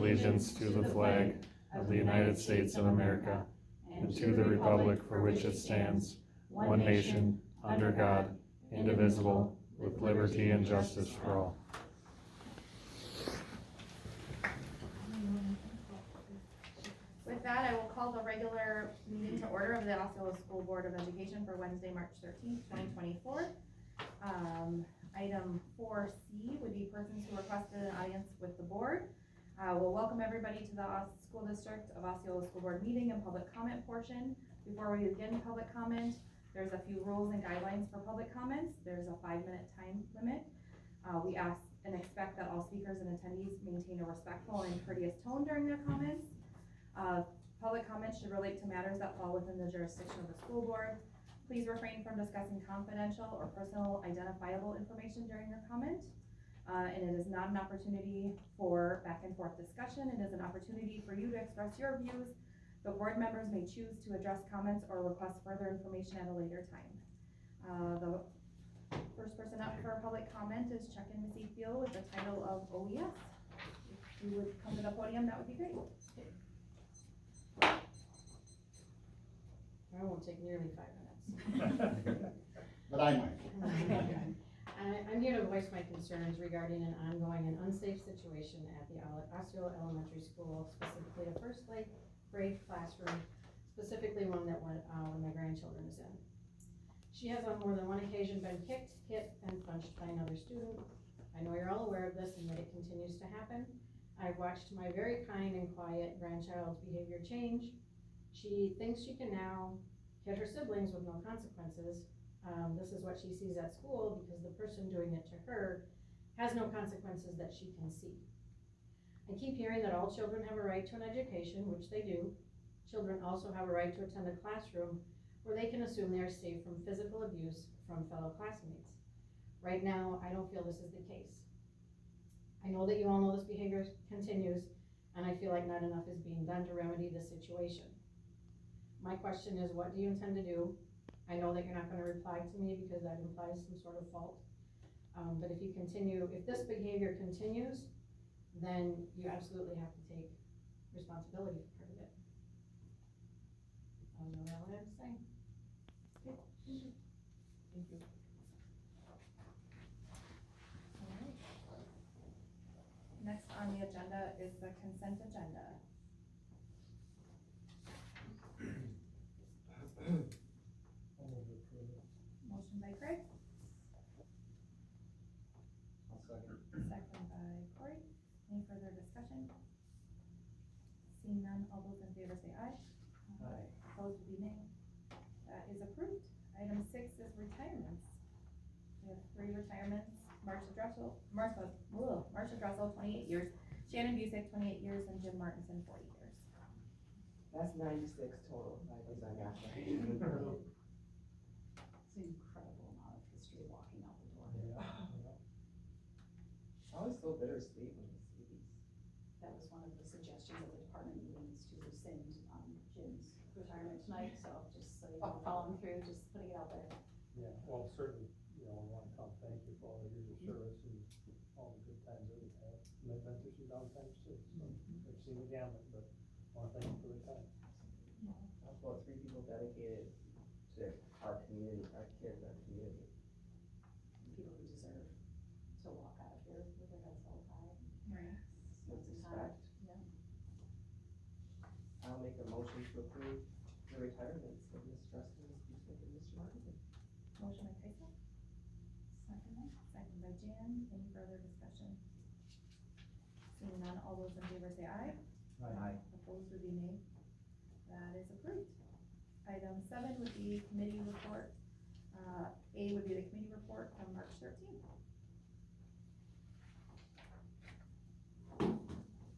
allegiance to the flag of the United States of America and to the republic for which it stands, one nation, under God, indivisible, with liberty and justice for all. With that, I will call the regular meeting to order of the Osceola School Board of Education for Wednesday, March 13th, 2024. Item 4C would be persons who requested an audience with the board. We'll welcome everybody to the School District of Osceola School Board meeting and public comment portion. Before we begin public comment, there's a few rules and guidelines for public comments. There's a 5-minute time limit. We ask and expect that all speakers and attendees maintain a respectful and courteous tone during their comments. Public comments should relate to matters that fall within the jurisdiction of the school board. Please refrain from discussing confidential or personal identifiable information during your comment. And it is not an opportunity for back and forth discussion. It is an opportunity for you to express your views. The board members may choose to address comments or request further information at a later time. The first person up for public comment is Chuck and Missy Field with the title of OES. If you would come to the podium, that would be great. I won't take nearly 5 minutes. But I might. I'm here to voice my concerns regarding an ongoing and unsafe situation at the Osceola Elementary School, specifically a first grade classroom, specifically one that when my grandchildren is in. She has on more than one occasion been kicked, hit, and punched by another student. I know you're all aware of this and that it continues to happen. I've watched my very kind and quiet grandchild's behavior change. She thinks she can now hit her siblings with no consequences. This is what she sees at school because the person doing it to her has no consequences that she can see. I keep hearing that all children have a right to an education, which they do. Children also have a right to attend a classroom where they can assume they are safe from physical abuse from fellow classmates. Right now, I don't feel this is the case. I know that you all know this behavior continues, and I feel like not enough is being done to remedy this situation. My question is, what do you intend to do? I know that you're not going to reply to me because that implies some sort of fault. But if this behavior continues, then you absolutely have to take responsibility for part of it. I don't know what I have to say. Okay. Thank you. All right. Next on the agenda is the consent agenda. Motion by Craig. I'll second. Second by Corey. Any further discussion? Seeing none, all those in favor say aye. Aye. Opposed would be nay. That is approved. Item 6 is retirements. We have 3 retirements. Marcia Dressel, 28 years. Shannon Busick, 28 years, and Jim Martinson, 40 years. That's 96 total, I think I got that. It's an incredible amount of history walking out the door. Always so bittersweet when you see these. That was one of the suggestions of the department meetings to rescind Jim's retirement tonight, so just so you know, following through, just putting it out there. Yeah, well, certainly, I want to come thank you for all the years of service and all the good times that we've had. And they've been through some down times too, so they've seen the gamut, but I want to thank you for the time. That's about 3 people dedicated to our community, our kids, our community. People who deserve to walk out of here with their heads held high. Right. With Some time. respect. Yeah. I'll make a motion to approve the retirements of Ms. Dressel, Ms. Busick, and Mr. Martin. Motion by Tyson. Second by Jan. Any further discussion? Seeing none, all those in favor say aye. Aye. Opposed would be nay. That is approved. Item 7 would be committee report. A would be the committee report from March 13th.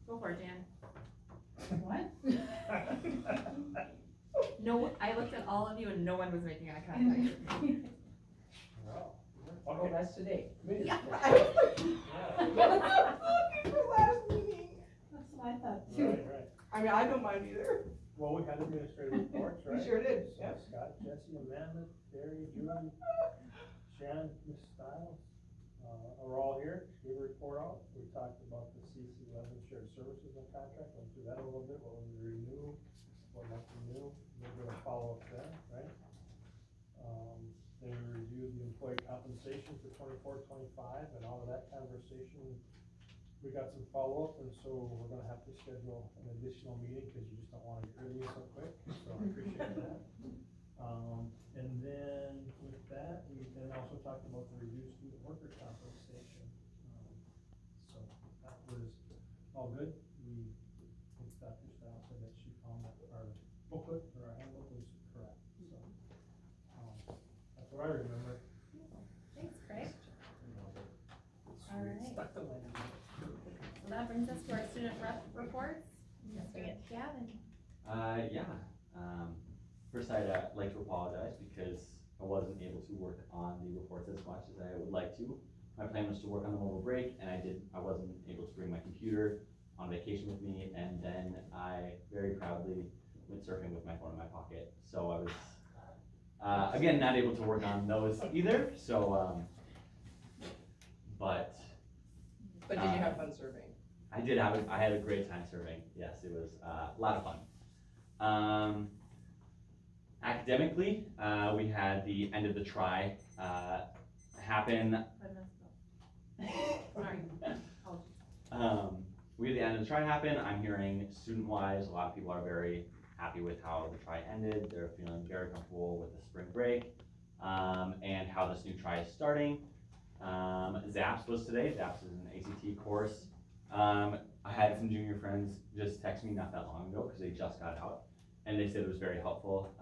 Go for it, Jan. What? No, I looked at all of you and no one was making eye contact. Wow. Oh, that's today. Yeah. Last meeting. That's what I thought too. Right. I mean, I don't mind either. Well, we had administrative reports, right? We sure did, So yep. Scott, Jesse, Amanda, Barry, Julie, Shannon, Miss Stiles, are all here. She gave a report out. We talked about the CC 11 shared services and contract, went through that a little bit, what we renew, what might be new, a little bit of follow-up there, right? Then we reviewed the employee compensation for 24-25, and out of that conversation, we got some follow-up, and so we're gonna have to schedule an additional meeting, cause you just don't wanna get rid of me so quick, so I appreciate that. And then with that, we then also talked about the reduced student worker compensation. So that was all good. I think Dr. Stiles said that she found that our booklet or our handbook was correct, so. That's what I remember. Thanks, Craig. All right. Stuck the landing. So that brings us to our student rep reports. Let's bring it to Gavin. First I'd like to apologize because I wasn't able to work on the reports as much as I would like to. My plan was to work on them over break, and I wasn't able to bring my computer on vacation with me, and then I very proudly went surfing with my phone in my pocket. So I was, again, not able to work on those either, so, But But did you have fun serving? I had a great time serving. Yes, it was a lot of fun. Academically, we had the end of the try happen. Sorry. We had the end of the try happen. I'm hearing student-wise, a lot of people are very happy with how the try ended. They're feeling very comfortable with the spring break and how this new try is starting. ZAPS was today. ZAPS is an ACT course. I had some junior friends just text me not that long ago because they just got out, and they said it was very helpful.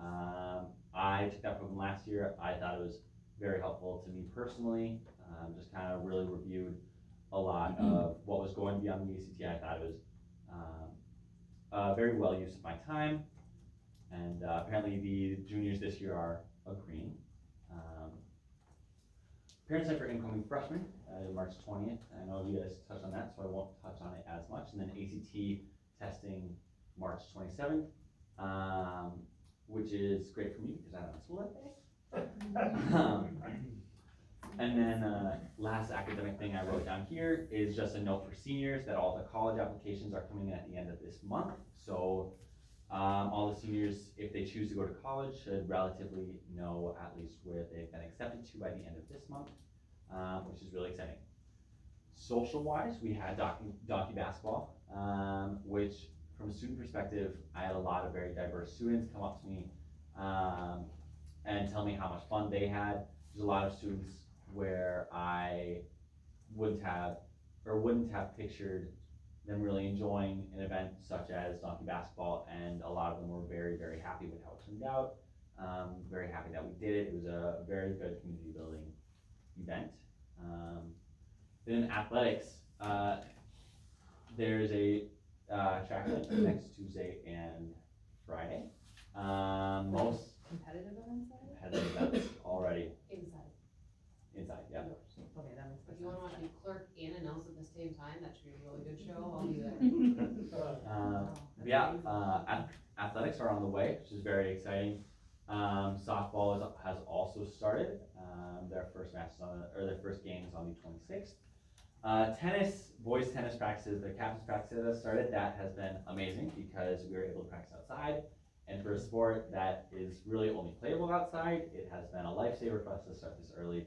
I took that program last year. I thought it was very helpful to me personally. Just kind of really reviewed a lot of what was going to be on the ACT. I thought it was very well used of my time, and apparently the juniors this year are agreeing. Parents Night for incoming freshmen, March 20th. I know you guys touched on that, so I won't touch on it as much. And then ACT testing March 27th, which is great for me because I'm in school that day. And then last academic thing I wrote down here is just a note for seniors that all the college applications are coming in at the end of this month. So all the seniors, if they choose to go to college, should relatively know at least where they've been accepted to by the end of this month, which is really exciting. Social-wise, we had donkey basketball, which from a student perspective, I had a lot of very diverse students come up to me and tell me how much fun they had. There's a lot of students where I wouldn't have pictured them really enjoying an event such as donkey basketball, and a lot of them were very, very happy with how it turned out. Very happy that we did it. It was a very good community building event. Then in athletics, there's a track event next Tuesday and Friday. Most Competitive events already? competitive events already Inside. inside, yeah. Okay, that makes If you wanna watch me clerk and announce at the same time, that should be a really good show, I'll do that. Athletics are on the way, which is very exciting. Softball has also started. Their first game is on the 26th. Tennis, boys tennis practices, the captain's practice has started. That has been amazing because we were able to practice outside. And for a sport that is really only playable outside, it has been a lifesaver for us to start this early.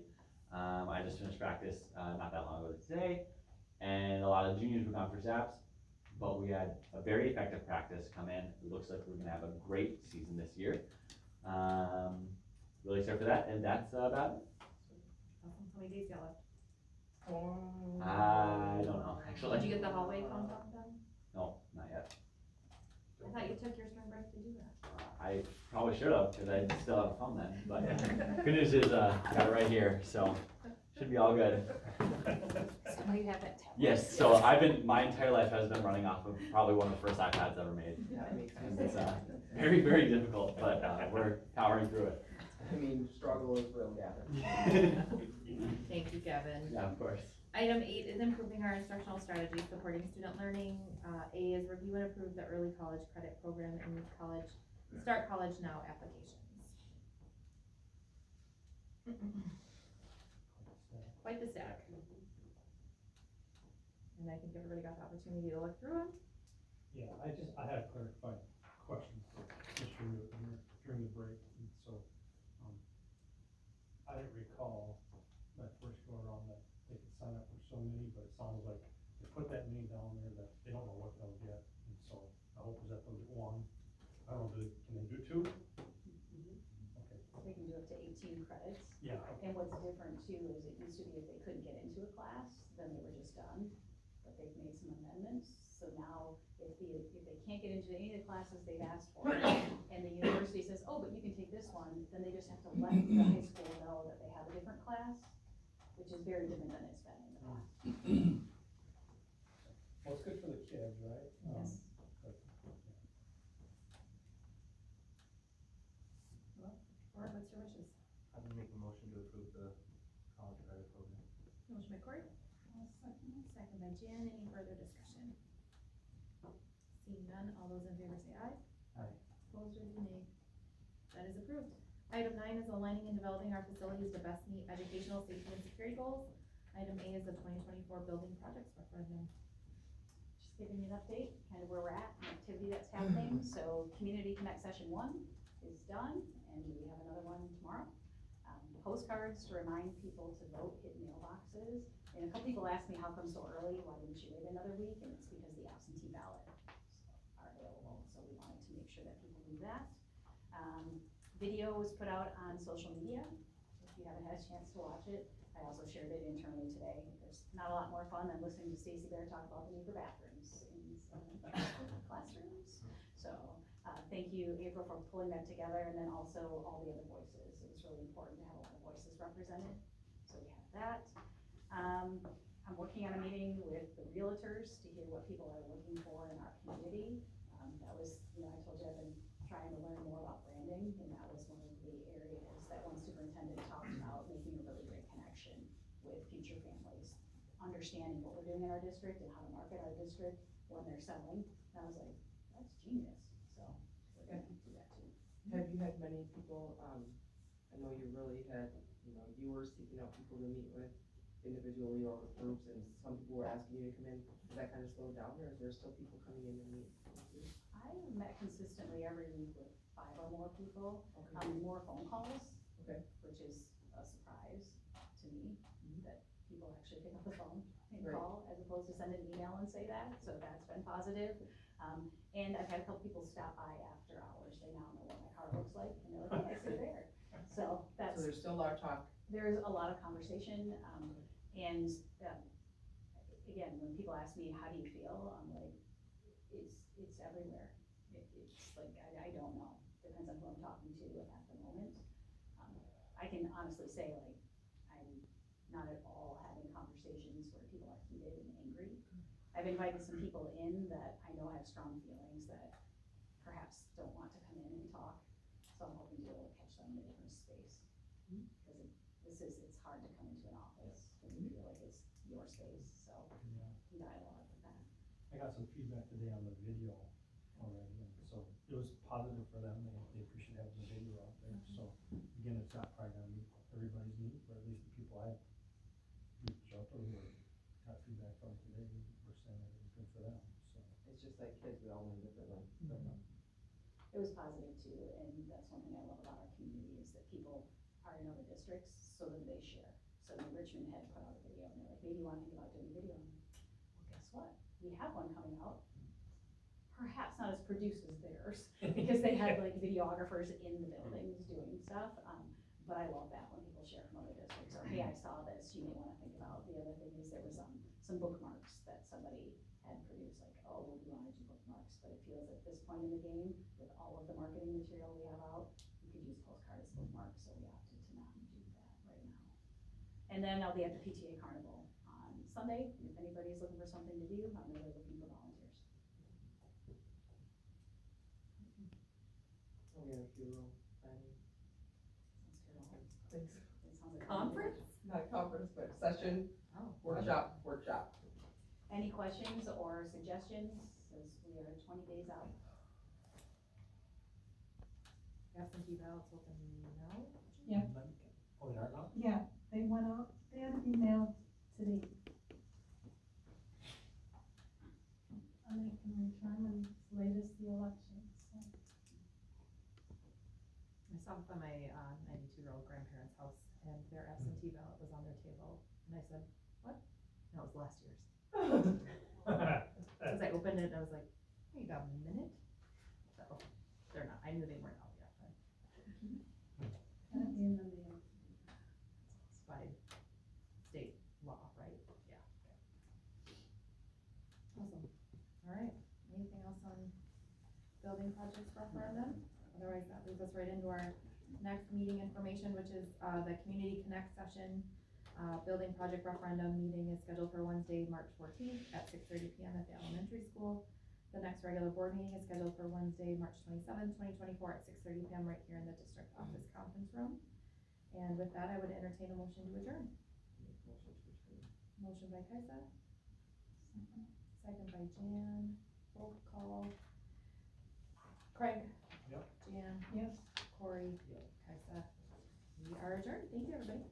I just finished practice not that long ago today, and a lot of juniors were gone for ZAPS, but we had a very effective practice come in. It looks like we're gonna have a great season this year. Really excited for that, and that's about it. Awesome. How many days you got left? I don't know, actually. Did you get the hallway contract done? No, not yet. I thought you took your spring break to do that. I probably should have, because I still have a phone then, but good news is, got it right here, so should be all good. So now you have that tablet. Yes, so my entire life has been running off of probably one of the first iPads ever made. That makes And sense. it's very, very difficult, but we're powering through it. I mean, struggle is real, Gavin. Thank you, Gavin. Yeah, of course. Item 8 is improving our instructional strategies supporting student learning. A is review and approve the early college credit program and Start College Now applications. Quite the stack. and I think everybody got the opportunity to look through them. Yeah, I had clarified questions just during the break, and so, I didn't recall that first go around that they could sign up for so many, but it sounds like they put that many down there that they don't know what they'll get, and so the hope is that they'll get one. I don't know, can they do two? Okay, They can do up to 18 credits. yeah, okay, And what's different too is it used to be if they couldn't get into a class, then they were just done. But they've made some amendments, so now if they can't get into any of the classes they've asked for, and the university says, oh, but you can take this one, then they just have to let the high school know that they have a different class, which is very different than it's been in the past. well, it's good for the kids, right? Yes. But, Or what's your wishes? I'm gonna make a motion to approve the college credit program. Motion by Cory. Second by Jan, any further discussion? Seeing none, all those in favor say aye. Aye. Opposed or nay? That is approved. Item 9 is aligning and developing our facilities to best meet educational safety and security goals. Item A is the 2024 building projects referendum. Just giving you an update, kind of where we're at, and activity that's happening. So Community Connect Session 1 is done, and we have another one tomorrow. Postcards to remind people to vote, hit mailboxes. And a couple people asked me, how come so early? Why didn't you wait another week? And it's because the absentee ballot are available, so we wanted to make sure that people do that. Video was put out on social media. If you haven't had a chance to watch it, I also shared it internally today. There's not a lot more fun than listening to Stacy Bear talk about the need for bathrooms in some classrooms. So, thank you, April, for pulling that together, and then also all the other voices. It was really important to have a lot of voices represented, so we have that. I'm working on a meeting with the realtors to hear what people are looking for in our community. That was, I told you I've been trying to learn more about branding, and that was one of the areas that one superintendent talked about, making a really great connection with future families, understanding what we're doing in our district and how to market our district when they're selling. And I was like, that's genius, so we're gonna do that too. Have you had many people, I know you really had, you were seeking out people to meet with individually or with groups, and some people were asking you to come in. Has that kind of slowed down, or is there still people coming in to meet with you? I met consistently every week with 5 or more people, Okay. more phone calls. Okay. Which is a surprise to me, that people actually pick up the phone and Right. call, as opposed to send an email and say that, so that's been positive. And I've had a couple people stop by after hours, they now know what my car looks like, and they're like, hey, I see you there. So that's. So there's still a lot of talk. There's a lot of conversation, and, again, when people ask me, how do you feel, I'm like, it's everywhere. It's like, I don't know, depends on who I'm talking to at the moment. I can honestly say, like, I'm not at all having conversations where people are heated and angry. I've invited some people in that I know have strong feelings that perhaps don't want to come in and talk, so I'm hoping to be able to catch them in a different space. Because it's hard to come into an office when you feel like it's your space, so yeah. dialogue with that. I got some feedback today on the video already, and so it was positive for them, they appreciate having the video out there, so, again, it's not probably gonna meet everybody's needs, but at least the people I reached out to who got feedback from today were saying that it was good for them, so. It's just like kids, we all learn differently. It was positive too, and that's one thing I love about our community is that people are in other districts, so then they share. So when Richmond had put out a video, and they're like, maybe you wanna think about doing a video, and I'm like, well, guess what? We have one coming out, perhaps not as produced as theirs, because they had like videographers in the buildings doing stuff, but I love that when people share from other districts, or hey, I saw this, you may wanna think about. The other thing is there was some bookmarks that somebody had produced, like, oh, well, we wanna do bookmarks, but it feels at this point in the game, with all of the marketing material we have out, we could use postcards as bookmarks, so we opted to not do that right now. And then I'll be at the PTA Carnival on Sunday, and if anybody's looking for something to do, I'm really looking for volunteers. We have a few little planning. Sounds good. Thanks. It sounds like. Conference? Not conference, but session, Oh. workshop. Any questions or suggestions, since we are 20 days out? Absentee ballots open now? Yeah. Oh, they are not? Yeah, they went out, they had an email today. term and late as the election, so. I stopped by my 92-year-old grandparents' house, and their absentee ballot was on their table, and I said, "What?" No, it was last year's. As I opened it, I was like, "Hey, you got a minute?" So they're not. I knew they weren't out yet, but At the end of the year. it's by state law, right? Yeah. Awesome. All right. Anything else on building projects referendum? Otherwise, that leads us right into our next meeting information, which is the Community Connect session. Building project referendum meeting is scheduled for Wednesday, March 14th at 6:30 p.m. at the elementary school. The next regular board meeting is scheduled for Wednesday, March 27th, 2024 at 6:30 p.m. right here in the district office conference room. And with that, I would entertain a motion to adjourn. Motion by Kaisa. Second by Jan. Roll call. Craig. Yep. Jan. Yes. Corey. Kaisa. We are adjourned. Thank you, everybody.